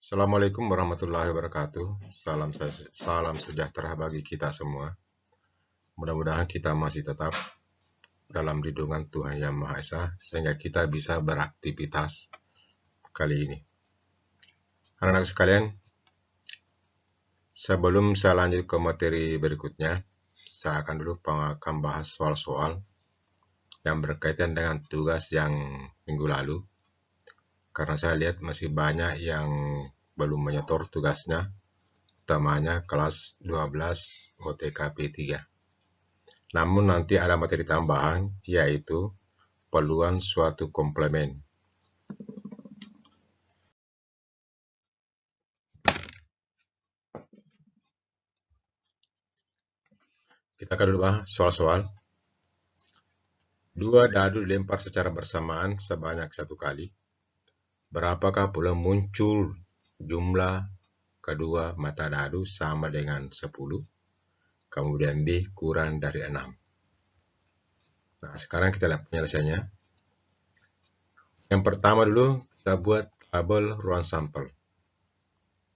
Assalamualaikum warahmatullahi wabarakatuh. Salam sejahtera bagi kita semua. Mudah-mudahan kita masih tetap dalam lindungan Tuhan Yang Maha Esa sehingga kita bisa beraktivitas kali ini. Anak-anak sekalian, sebelum saya lanjut ke materi berikutnya, saya akan dulu akan bahas soal-soal yang berkaitan dengan tugas yang minggu lalu. Karena saya lihat masih banyak yang belum menyetor tugasnya, utamanya kelas 12 OTKP 3. Namun nanti ada materi tambahan, yaitu peluang suatu komplemen. Kita akan dulu bahas soal-soal. Dua dadu dilempar secara bersamaan sebanyak 1 kali. Berapakah peluang muncul jumlah kedua mata dadu sama dengan 10? Kemudian B kurang dari 6. Nah, sekarang kita lihat penyelesaiannya. Yang pertama dulu kita buat tabel ruang sampel.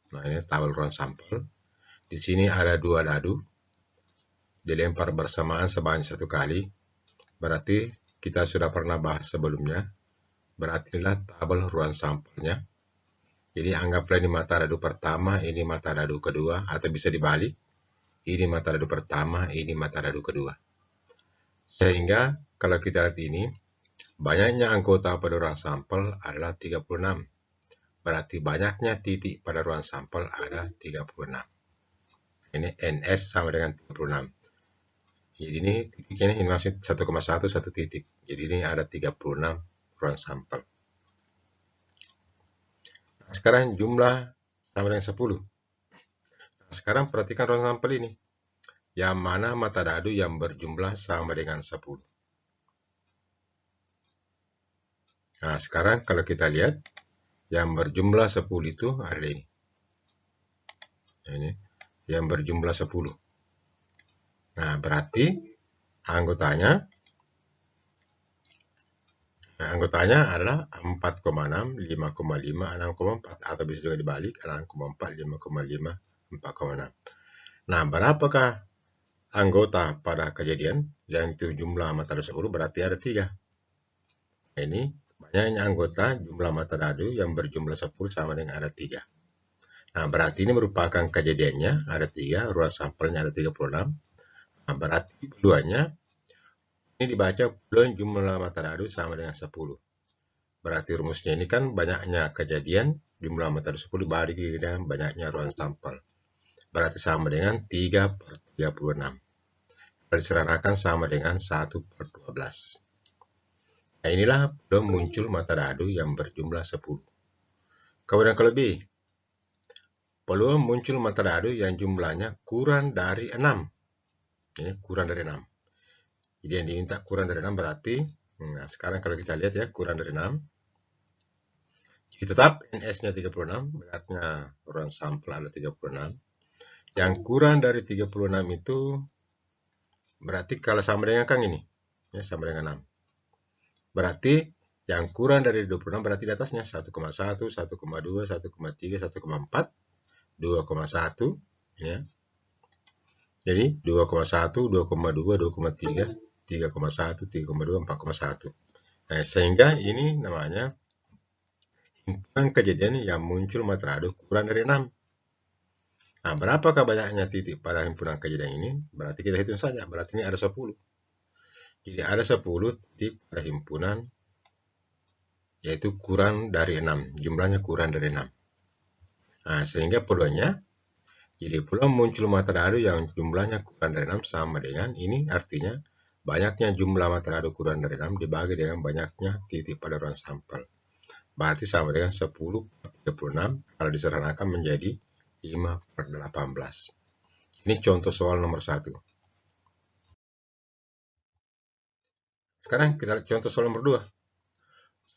Nah, ini tabel ruang sampel. Di sini ada 2 dadu dilempar bersamaan sebanyak 1 kali. Berarti kita sudah pernah bahas sebelumnya. Berarti inilah tabel ruang sampelnya. Jadi anggaplah ini mata dadu pertama, ini mata dadu kedua, atau bisa dibalik. Ini mata dadu pertama, ini mata dadu kedua. Sehingga kalau kita lihat ini, banyaknya anggota pada ruang sampel adalah 36. Berarti banyaknya titik pada ruang sampel ada 36. Ini NS sama dengan 36. Jadi ini titiknya ini masih 1,1 satu titik. Jadi ini ada 36 ruang sampel. Nah, sekarang jumlah sama dengan 10. Nah, sekarang perhatikan ruang sampel ini. Yang mana mata dadu yang berjumlah sama dengan 10. Nah, sekarang kalau kita lihat, yang berjumlah 10 itu ada ini. Ini yang berjumlah 10. Nah, berarti anggotanya adalah 4,6, 5,5, 6,4. Atau bisa juga dibalik, 6,4, 5,5, 4,6. Nah, berapakah anggota pada kejadian yang itu jumlah mata dadu 10? Berarti ada 3. Ini banyaknya anggota jumlah mata dadu yang berjumlah 10 sama dengan ada 3. Nah, berarti ini merupakan kejadiannya ada 3, ruang sampelnya ada 36. Nah, berarti keduanya ini dibaca peluang jumlah mata dadu sama dengan 10. Berarti rumusnya ini kan banyaknya kejadian jumlah mata dadu 10 dibagi dengan banyaknya ruang sampel. Berarti sama dengan 3 per 36. Kalau diserahkan sama dengan 1 per 12. Nah, inilah peluang muncul mata dadu yang berjumlah 10. Kemudian kalau B, peluang muncul mata dadu yang jumlahnya kurang dari 6. Ini kurang dari 6. Jadi yang diminta kurang dari 6 berarti, nah sekarang kalau kita lihat ya, kurang dari 6. Jadi tetap NS-nya 36, beratnya ruang sampel ada 36. Yang kurang dari 36 itu berarti kalau sama dengan Kang ini, ya sama dengan 6. Berarti yang kurang dari 26 berarti di atasnya 1,1, 1,2, 1,3, 1,4, 2,1, ya. Jadi 2,1, 2,2, 2,3, 3,1, 3,2, 4,1. Nah, sehingga ini namanya himpunan kejadian yang muncul mata dadu kurang dari 6. Nah, berapakah banyaknya titik pada himpunan kejadian ini? Berarti kita hitung saja. Berarti ini ada 10. Jadi ada 10 titik pada himpunan, yaitu kurang dari 6. Jumlahnya kurang dari 6. Nah, sehingga peluangnya, jadi peluang muncul mata dadu yang jumlahnya kurang dari 6 sama dengan ini, artinya banyaknya jumlah mata dadu kurang dari 6 dibagi dengan banyaknya titik pada ruang sampel. Berarti sama dengan 10 per 36 kalau disederhanakan menjadi 5 per 18. Ini contoh soal nomor 1. Sekarang kita lihat contoh soal nomor 2.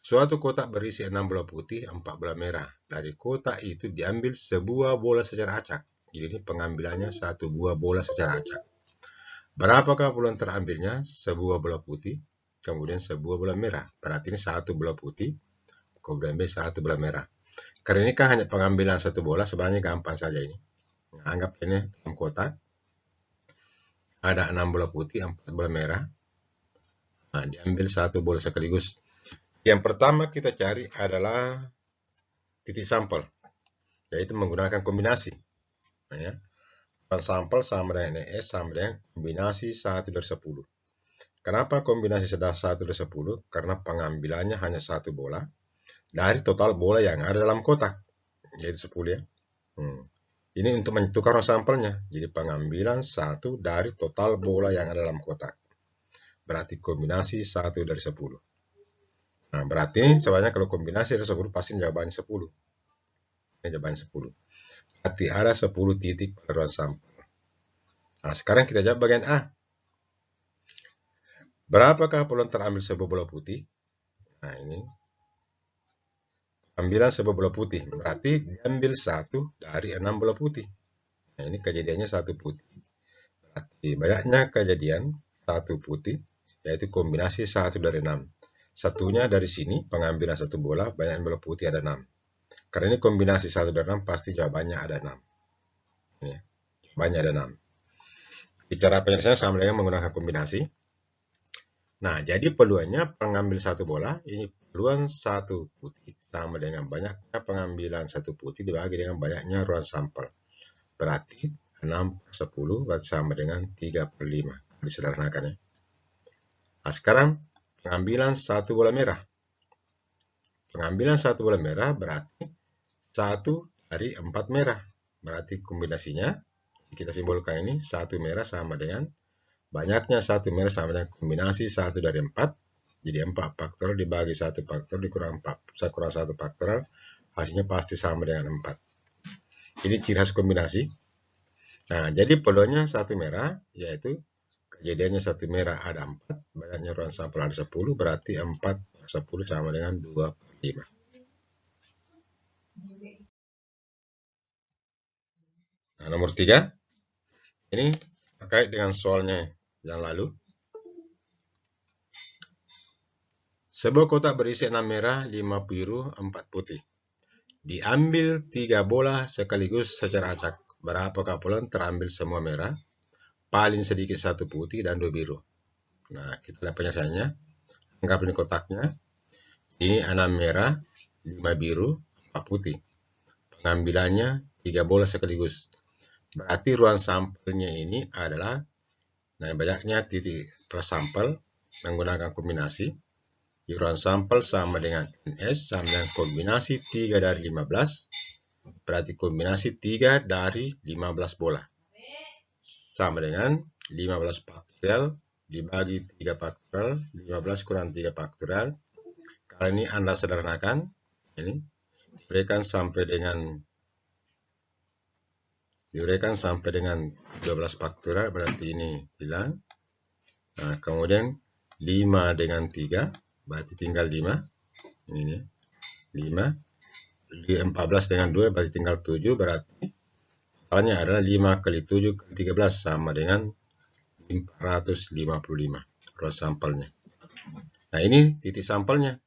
Suatu kotak berisi 6 bola putih, 4 bola merah. Dari kotak itu diambil sebuah bola secara acak. Jadi ini pengambilannya satu buah bola secara acak. Berapakah peluang terambilnya? Sebuah bola putih, kemudian sebuah bola merah. Berarti ini satu bola putih, kemudian B satu bola merah. Karena ini kan hanya pengambilan satu bola, sebenarnya gampang saja ini. Nah, anggap ini dalam kotak. Ada 6 bola putih, 4 bola merah. Nah, diambil satu bola sekaligus. Yang pertama kita cari adalah titik sampel, yaitu menggunakan kombinasi. Nah, ya. Sampel sama dengan S sama dengan kombinasi 1/10. Kenapa kombinasi sudah 1/10? Karena pengambilannya hanya satu bola dari total bola yang ada dalam kotak, yaitu 10 ya. Ini untuk menentukan sampelnya. Jadi pengambilan 1 dari total bola yang ada dalam kotak. Berarti kombinasi 1/10. Nah, berarti sebenarnya kalau kombinasi ada 10 pasti jawabannya 10. Ini jawabannya 10. Berarti ada 10 titik pada ruang sampel. Nah, sekarang kita jawab bagian A. Berapakah peluang terambil sebuah bola putih? Nah, ini ambilan sebuah bola putih. Berarti diambil 1 dari 6 bola putih. Nah, ini kejadiannya 1 putih. Berarti banyaknya kejadian 1 putih, yaitu kombinasi 1 dari 6. Satunya dari sini, pengambilan 1 bola, banyak bola putih ada 6. Karena ini kombinasi 1 dari 6, pasti jawabannya ada 6. Ini, jawabannya ada 6. Cara penyelesaian sama dengan menggunakan kombinasi. Nah, jadi peluangnya pengambil 1 bola, ini peluang 1 putih sama dengan banyaknya pengambilan 1 putih dibagi dengan banyaknya ruang sampel. Berarti 6/10 sama dengan 3/5. Disederhanakan ya. Nah, sekarang pengambilan 1 bola merah. Pengambilan 1 bola merah berarti 1 dari 4 merah. Berarti kombinasinya, kita simbolkan ini, 1 merah sama dengan banyaknya 1 merah sama dengan kombinasi 1 dari 4. Jadi 4 faktorial dibagi 1 faktorial dikurang 4. Saya kurang 1 faktorial, hasilnya pasti sama dengan 4. Ini ciri khas kombinasi. Nah, jadi peluangnya 1 merah, yaitu kejadiannya 1 merah ada 4, banyaknya ruang sampel ada 10, berarti 4/10 sama dengan 2/5. Nah, nomor 3, ini terkait dengan soalnya yang lalu. Sebuah kotak berisi 6 merah, 5 biru, 4 putih. Diambil 3 bola sekaligus secara acak. Berapakah peluang terambil semua merah? Paling sedikit 1 putih dan 2 biru. Nah, kita lihat penyelesaiannya. Anggap ini kotaknya. Ini 6 merah, 5 biru, 4 putih. Pengambilannya 3 bola sekaligus. Berarti ruang sampelnya ini adalah, nah, banyaknya titik per sampel menggunakan kombinasi. Di ruang sampel sama dengan NS sama dengan kombinasi 3 dari 15. Berarti kombinasi 3 dari 15 bola. Sama dengan 15 faktorial dibagi 3 faktorial, 15 kurang 3 faktorial. Kali ini Anda sederhanakan, ini diuraikan sampai dengan 12 faktorial, berarti ini hilang. Nah, kemudian 5 dengan 3, berarti tinggal 5. Ini 5. 14 dengan 2, berarti tinggal 7, berarti totalnya adalah 5 kali 7 kali 13 sama dengan 455 ruang sampelnya. Nah, ini titik sampelnya.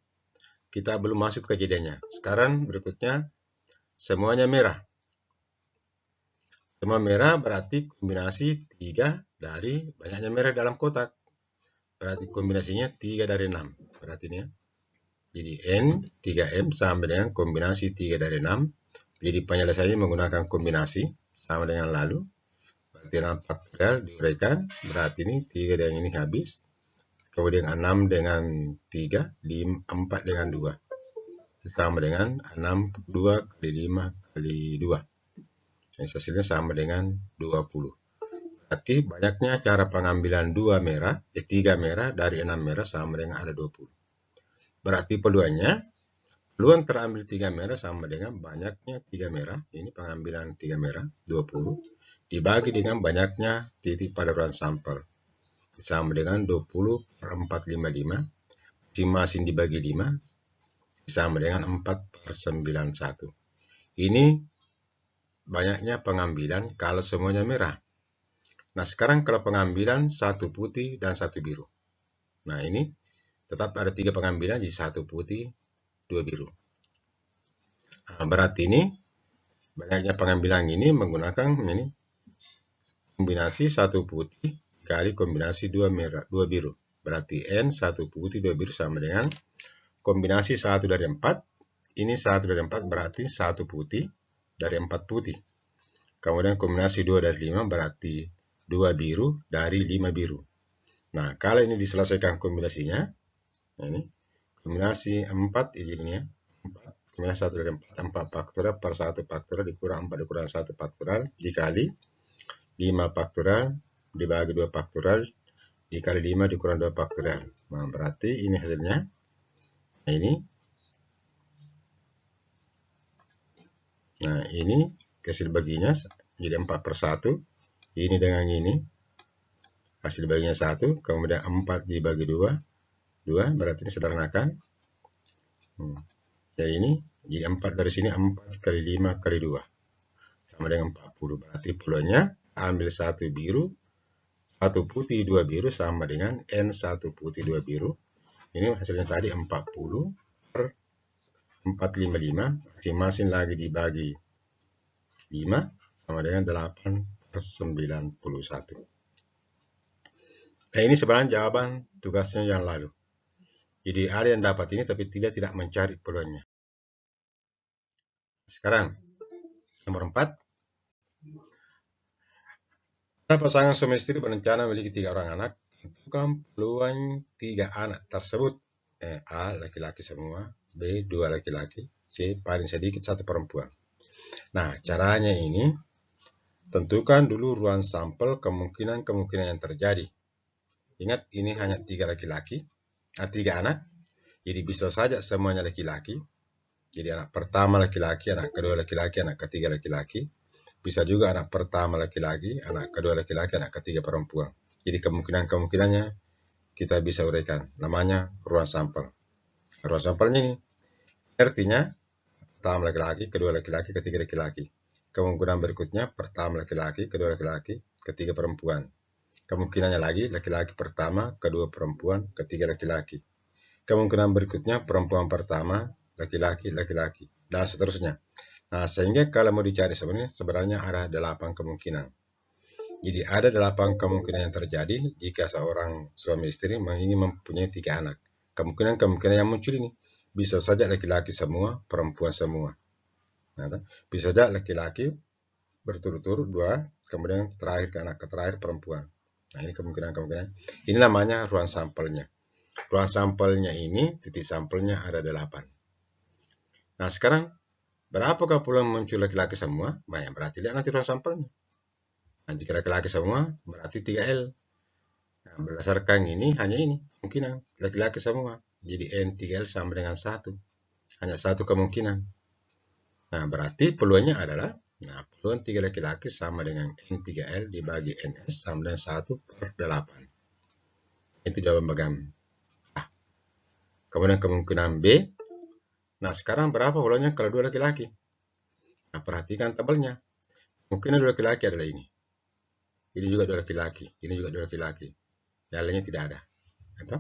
Kita belum masuk ke kejadiannya. Sekarang berikutnya semuanya merah. Semua merah berarti kombinasi 3 dari banyaknya merah dalam kotak. Berarti kombinasinya 3 dari 6. Berarti ini ya. Jadi N 3M sama dengan kombinasi 3 dari 6. Jadi penyelesaiannya menggunakan kombinasi sama dengan lalu. Berarti 6 faktorial diuraikan. Berarti ini 3 dengan ini habis. Kemudian 6 dengan 3, 4 dengan 2. Sama dengan 6, 2 kali 5 kali 2. Hasilnya sama dengan 20. Berarti banyaknya cara pengambilan 3 merah dari 6 merah sama dengan ada 20. Berarti peluang terambil 3 merah sama dengan banyaknya 3 merah. Ini pengambilan 3 merah, 20. Dibagi dengan banyaknya titik pada ruang sampel. Sama dengan 20/455. Masing-masing dibagi 5. Sama dengan 4/91. Ini banyaknya pengambilan kalau semuanya merah. Nah, sekarang kalau pengambilan 1 putih dan 1 biru. Nah, ini tetap ada 3 pengambilan, jadi 1 putih, 2 biru. Nah, berarti ini banyaknya pengambilan ini menggunakan ini kombinasi satu putih kali kombinasi dua merah, dua biru. Berarti N satu putih dua biru sama dengan kombinasi 1 dari 4. Ini 1 dari 4 berarti 1 putih dari 4 putih. Kemudian kombinasi 2 dari 5 berarti 2 biru dari 5 biru. Nah, kalau ini diselesaikan kombinasinya, ini kombinasi 4 ini ya. 4, kombinasi 1 dari 4, 4 faktorial per 1 faktorial dikurang 4 dikurang 1 faktorial dikali 5 faktorial dibagi 2 faktorial dikali 5 dikurang 2 faktorial. Nah, berarti ini hasilnya. Nah, ini. Nah, ini hasil baginya jadi 4 per 1. Ini dengan ini. Hasil baginya 1. Kemudian 4 dibagi 2. 2 berarti ini sederhanakan. Jadi ini. Jadi 4 dari sini 4 kali 5 kali 2. Sama dengan 40. Berarti peluangnya ambil 1 biru. 1 putih 2 biru sama dengan N 1 putih 2 biru. Ini hasilnya tadi 40 per 455. Masing-masing lagi dibagi 5 sama dengan 8 per 91. Nah, ini sebenarnya jawaban tugasnya yang lalu. Jadi ada yang dapat ini tapi tidak mencari peluangnya. Sekarang nomor 4. Pasangan suami istri berencana memiliki 3 orang anak. Tentukan peluang 3 anak tersebut. A. Laki-laki semua. B. 2 laki-laki. C. Paling sedikit 1 perempuan. Nah, caranya ini tentukan dulu ruang sampel kemungkinan yang terjadi. Ingat, ini hanya 3 laki-laki, 3 anak. Jadi bisa saja semuanya laki-laki. Jadi anak pertama laki-laki, anak kedua laki-laki, anak ketiga laki-laki. Bisa juga anak pertama laki-laki, anak kedua laki-laki, anak ketiga perempuan. Jadi kemungkinannya kita bisa uraikan. Namanya ruang sampel. Ruang sampelnya ini artinya pertama laki-laki, kedua laki-laki, ketiga laki-laki. Kemungkinan berikutnya pertama laki-laki, kedua laki-laki, ketiga perempuan. Kemungkinannya lagi laki-laki pertama, kedua perempuan, ketiga laki-laki. Kemungkinan berikutnya perempuan pertama, laki-laki, laki-laki, dan seterusnya. Nah, sehingga kalau mau dicari sebenarnya ada 8 kemungkinan. Jadi ada 8 kemungkinan yang terjadi jika seorang suami istri ingin mempunyai 3 anak. Kemungkinan yang muncul ini bisa saja laki-laki semua, perempuan semua. Nah, bisa saja laki-laki berturut-turut 2, kemudian terakhir anak terakhir perempuan. Nah, ini kemungkinan. Ini namanya ruang sampelnya. Ruang sampelnya ini, titik sampelnya ada 8. Nah, sekarang berapakah peluang muncul laki-laki semua? Nah, berarti lihat nanti ruang sampelnya. Nah, jika laki-laki semua, berarti 3L. Nah, berdasarkan ini, hanya ini kemungkinan laki-laki semua. Jadi N 3L sama dengan 1. Hanya 1 kemungkinan. Nah, berarti peluangnya adalah, peluang 3 laki-laki sama dengan N 3L dibagi NS sama dengan 1 per 8. Itu jawaban bagian A. Kemudian kemungkinan B. Nah, sekarang berapa peluangnya kalau 2 laki-laki? Nah, perhatikan tabelnya. Mungkin 2 laki-laki adalah ini. Ini juga 2 laki-laki. Ini juga 2 laki-laki. Yang lainnya tidak ada. Atau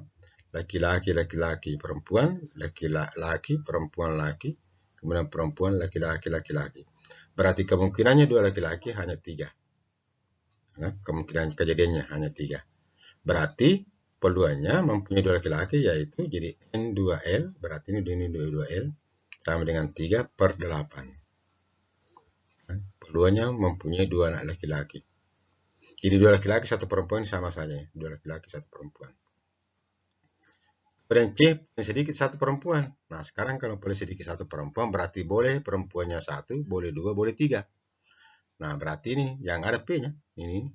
laki-laki, laki-laki, perempuan, laki-laki, perempuan, laki, kemudian perempuan, laki-laki, laki-laki. Berarti kemungkinannya 2 laki-laki hanya 3. Nah, kemungkinan kejadiannya hanya 3. Berarti peluangnya mempunyai 2 laki-laki yaitu jadi N2L, berarti ini 2L sama dengan 3 per 8. Nah, peluangnya mempunyai 2 anak laki-laki. Jadi 2 laki-laki 1 perempuan sama saja. 2 laki-laki 1 perempuan. Kemudian C paling sedikit 1 perempuan. Nah, sekarang kalau paling sedikit 1 perempuan berarti boleh perempuannya 1, boleh 2, boleh 3. Nah, berarti ini yang ada P-nya. Ini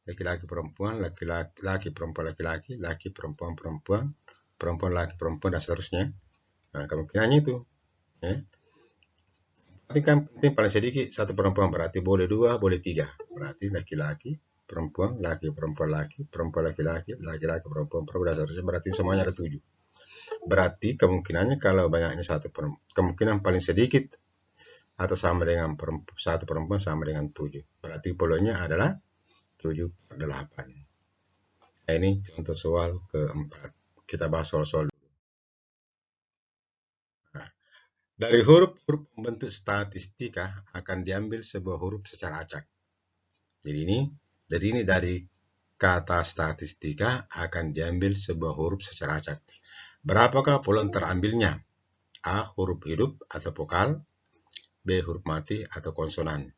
laki-laki perempuan, laki-laki perempuan laki-laki, laki perempuan perempuan, perempuan laki perempuan dan seterusnya. Nah, kemungkinannya itu. Ya. Tapi kan penting paling sedikit 1 perempuan berarti boleh 2, boleh 3. Berarti laki-laki, perempuan, laki, perempuan, laki, perempuan, laki-laki, laki-laki, perempuan, perempuan, dan seterusnya. Berarti semuanya ada 7. Berarti kemungkinannya kalau banyaknya 1 perempuan, kemungkinan paling sedikit atau sama dengan 1 perempuan sama dengan 7. Berarti peluangnya adalah 7 per 8. Nah, ini contoh soal keempat. Kita bahas soal-soal dulu. Nah, Dari huruf-huruf pembentuk statistika akan diambil sebuah huruf secara acak. Jadi dari kata statistika akan diambil sebuah huruf secara acak. Berapakah peluang terambilnya? A. Huruf hidup atau vokal. B. Huruf mati atau konsonan.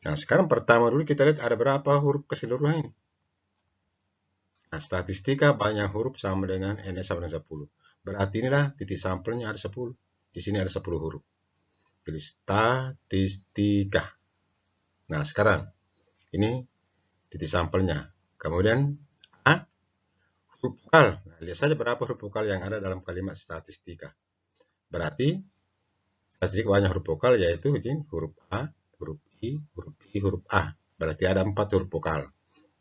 Nah, sekarang pertama dulu kita lihat ada berapa huruf keseluruhan ini. Nah, statistika banyak huruf sama dengan NS sama dengan 10. Berarti inilah titik sampelnya ada 10. Di sini ada 10 huruf. Jadi statistika. Nah, sekarang ini titik sampelnya. Kemudian A. Huruf vokal. Nah, lihat saja berapa huruf vokal yang ada dalam kalimat statistika. Berarti statistika banyak huruf vokal yaitu huruf A, huruf I, huruf A. Berarti ada 4 huruf vokal.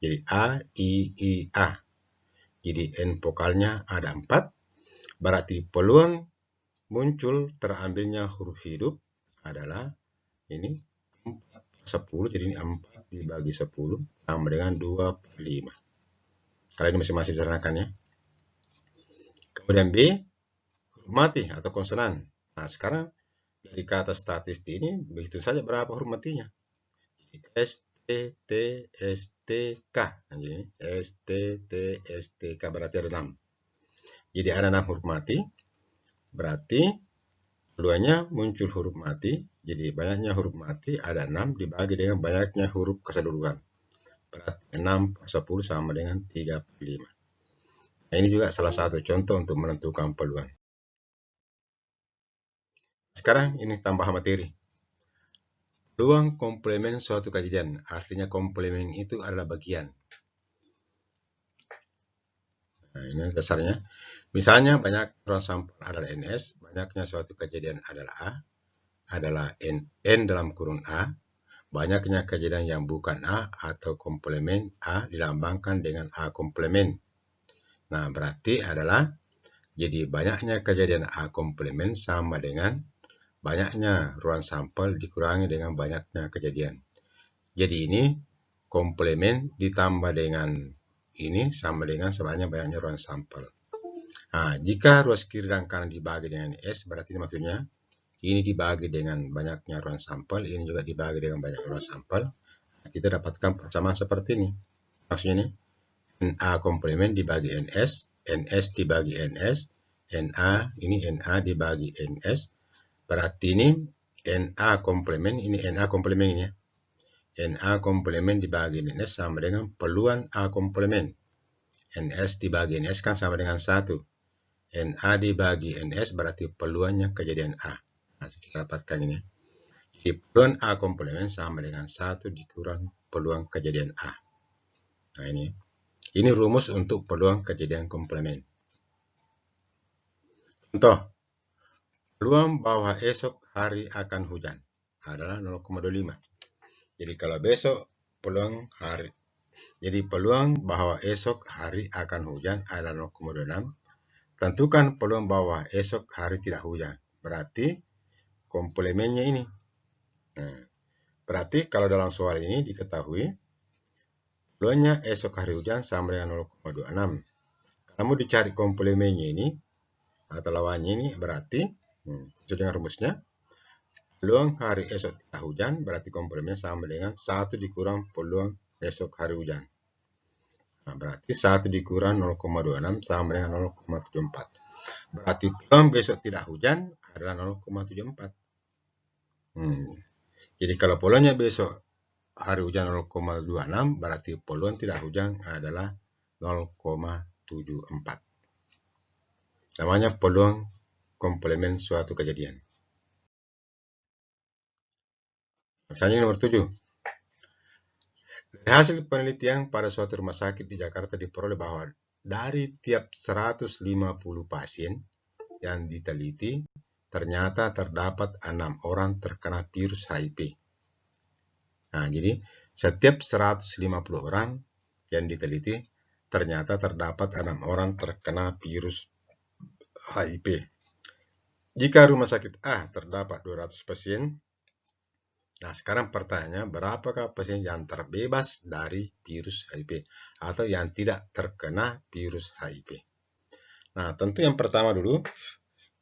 Jadi A, I, A. Jadi N vokalnya ada 4. Berarti peluang muncul terambilnya huruf hidup adalah ini 4/10. Jadi ini 4 dibagi 10 sama dengan 25. Kalian ini masing-masing sederhanakan ya. Kemudian B, huruf mati atau konsonan. Nah, sekarang dari kata statistik ini begitu saja berapa huruf matinya. S, T, T, S, T, K. Jadi S, T, T, S, T, K berarti ada 6. Jadi ada 6 huruf mati. Berarti peluangnya muncul huruf mati. Jadi banyaknya huruf mati ada 6 dibagi dengan banyaknya huruf keseluruhan. Berarti 6/10 sama dengan 35. Nah, ini juga salah satu contoh untuk menentukan peluang. Sekarang ini tambah materi. Peluang komplemen suatu kejadian. Artinya komplemen itu adalah bagian. Nah, ini dasarnya. Misalnya banyak ruang sampel adalah NS, banyaknya suatu kejadian adalah A, adalah N dalam kurung A, banyaknya kejadian yang bukan A atau komplemen A dilambangkan dengan A komplemen. Nah, berarti adalah jadi banyaknya kejadian A komplemen sama dengan banyaknya ruang sampel dikurangi dengan banyaknya kejadian. Jadi ini komplemen ditambah dengan ini sama dengan sebanyak-banyaknya ruang sampel. Nah, jika ruas kiri dan kanan dibagi dengan S, berarti ini maksudnya ini dibagi dengan banyaknya ruang sampel, ini juga dibagi dengan banyak ruang sampel. Kita dapatkan persamaan seperti ini. Maksudnya ini NA komplemen dibagi NS, NS dibagi NS, NA ini NA dibagi NS. Berarti ini NA komplemen, ini NA komplemen ini ya. NA komplemen dibagi NS sama dengan peluang A komplemen. NS dibagi NS kan sama dengan 1. NA dibagi NS berarti peluangnya kejadian A. Nah, kita dapatkan ini. Jadi peluang A komplemen sama dengan 1 dikurang peluang kejadian A. Nah, ini rumus untuk peluang kejadian komplemen. Contoh, peluang bahwa esok hari akan hujan adalah 0,25. Jadi kalau besok peluang bahwa esok hari akan hujan adalah 0,26. Tentukan peluang bahwa esok hari tidak hujan. Berarti komplemennya ini. Nah, berarti kalau dalam soal ini diketahui peluangnya esok hari hujan sama dengan 0,26. Kamu dicari komplemennya ini atau lawannya ini berarti sesuai dengan rumusnya peluang hari esok tidak hujan berarti komplemennya sama dengan 1 dikurang peluang esok hari hujan. Nah, berarti 1 dikurang 0,26 sama dengan 0,74. Berarti peluang besok tidak hujan adalah 0,74. Jadi kalau peluangnya besok hari hujan 0,26, berarti peluang tidak hujan adalah 0,74. Namanya peluang komplemen suatu kejadian. Misalnya nomor 7. Dari hasil penelitian pada suatu rumah sakit di Jakarta diperoleh bahwa dari tiap 150 pasien yang diteliti, ternyata terdapat 6 orang terkena virus HIV. Nah, jadi setiap 150 orang yang diteliti, ternyata terdapat 6 orang terkena virus HIV. Jika rumah sakit A terdapat 200 pasien, nah, sekarang pertanyaannya, berapakah pasien yang terbebas dari virus HIV atau yang tidak terkena virus HIV? Nah, tentu yang pertama dulu,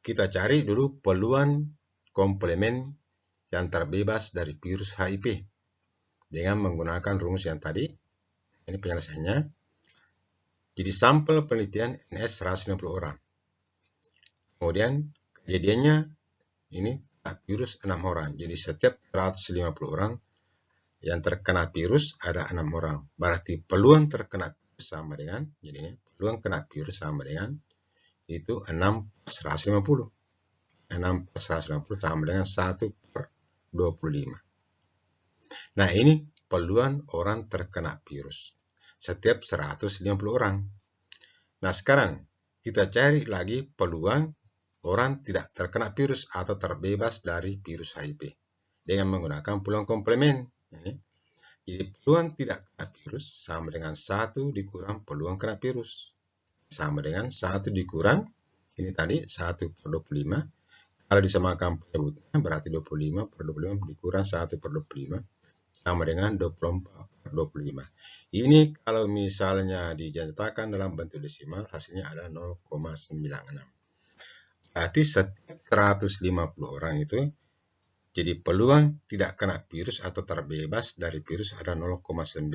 kita cari dulu peluang komplemen yang terbebas dari virus HIV dengan menggunakan rumus yang tadi. Ini penyelesaiannya. Jadi sampel penelitian NS 150 orang. Kemudian kejadiannya ini virus 6 orang. Jadi setiap 150 orang yang terkena virus ada 6 orang. Berarti peluang terkena virus sama dengan, jadinya peluang kena virus sama dengan itu 6 per 150. 6 per 150 sama dengan 1 per 25. Nah, ini peluang orang terkena virus setiap 150 orang. Nah, sekarang kita cari lagi peluang orang tidak terkena virus atau terbebas dari virus HIV dengan menggunakan peluang komplemen. Jadi peluang tidak kena virus sama dengan 1 dikurang peluang kena virus. Sama dengan 1 dikurang, ini tadi 1 per 25. Kalau disamakan penyebutnya berarti 25 per 25 dikurang 1 per 25 sama dengan 24 per 25. Ini kalau misalnya dinyatakan dalam bentuk desimal hasilnya adalah 0,96. Berarti setiap 150 orang itu jadi peluang tidak kena virus atau terbebas dari virus ada 0,96.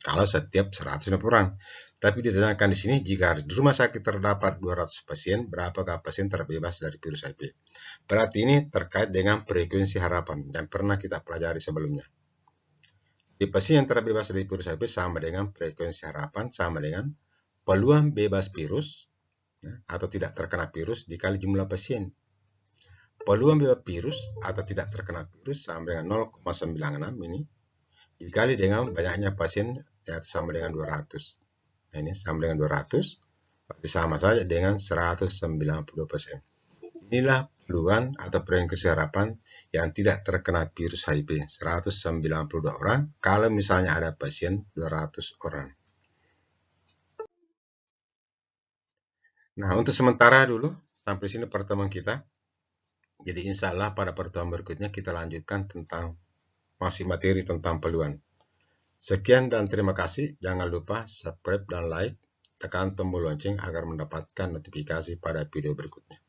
Kalau setiap 150 orang. Tapi ditanyakan di sini, jika di rumah sakit terdapat 200 pasien, berapakah pasien terbebas dari virus HIV? Berarti ini terkait dengan frekuensi harapan yang pernah kita pelajari sebelumnya. Di pasien yang terbebas dari virus HIV sama dengan frekuensi harapan, sama dengan peluang bebas virus atau tidak terkena virus dikali jumlah pasien. Peluang bebas virus atau tidak terkena virus sama dengan 0,96 ini dikali dengan banyaknya pasien, yaitu sama dengan 200. Nah, ini sama dengan 200, berarti sama saja dengan 192%. Inilah peluang atau frekuensi harapan yang tidak terkena virus HIV, 192 orang, kalau misalnya ada pasien 200 orang. Nah, untuk sementara dulu, sampai sini pertemuan kita. Jadi insya Allah pada pertemuan berikutnya kita lanjutkan tentang masih materi tentang peluang. Sekian dan terima kasih. Jangan lupa subscribe dan like. Tekan tombol lonceng agar mendapatkan notifikasi pada video berikutnya.